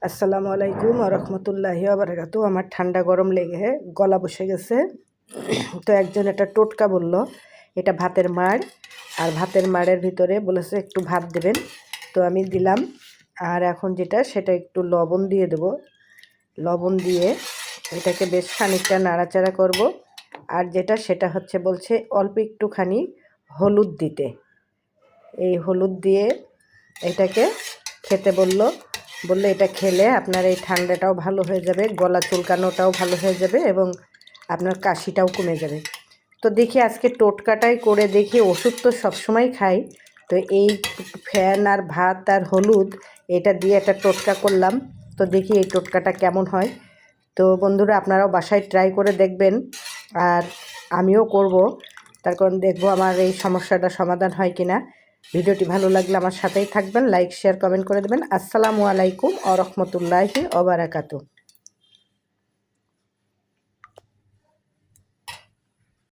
আসসালামু আলাইকুম রহমতুল্লাহি বারাকাতু। আমার ঠান্ডা গরম লেগে গলা বসে গেছে। তো একজন একটা টোটকা বলল এটা ভাতের মাড়, আর ভাতের মাড়ের ভিতরে বলেছে একটু ভাত দেবেন। তো আমি দিলাম। আর এখন যেটা সেটা একটু লবণ দিয়ে দেব। লবণ দিয়ে এটাকে বেশ খানিকটা নাড়াচাড়া করব। আর যেটা সেটা হচ্ছে বলছে অল্প একটুখানি হলুদ দিতে। এই হলুদ দিয়ে এটাকে খেতে বললে এটা খেলে আপনার এই ঠান্ডাটাও ভালো হয়ে যাবে, গলা চুলকানোটাও ভালো হয়ে যাবে এবং আপনার কাশিটাও কমে যাবে। তো দেখি আজকে টোটকাটাই করে দেখি। ওষুধ তো সবসময় খাই, তো এই ফ্যান আর ভাত আর হলুদ এটা দিয়ে একটা টোটকা করলাম। তো দেখি এই টোটকাটা কেমন হয়। তো বন্ধুরা আপনারাও বাসায় ট্রাই করে দেখবেন, আর আমিও করব। তার কারণ দেখব আমার এই সমস্যাটা সমাধান হয় কিনা। ভিডিওটি ভালো লাগলে আমার সাথেই থাকবেন, লাইক শেয়ার কমেন্ট করে দেবেন। আসসালামু আলাইকুম ওয়া রাহমাতুল্লাহি ওয়া বারাকাতুহু।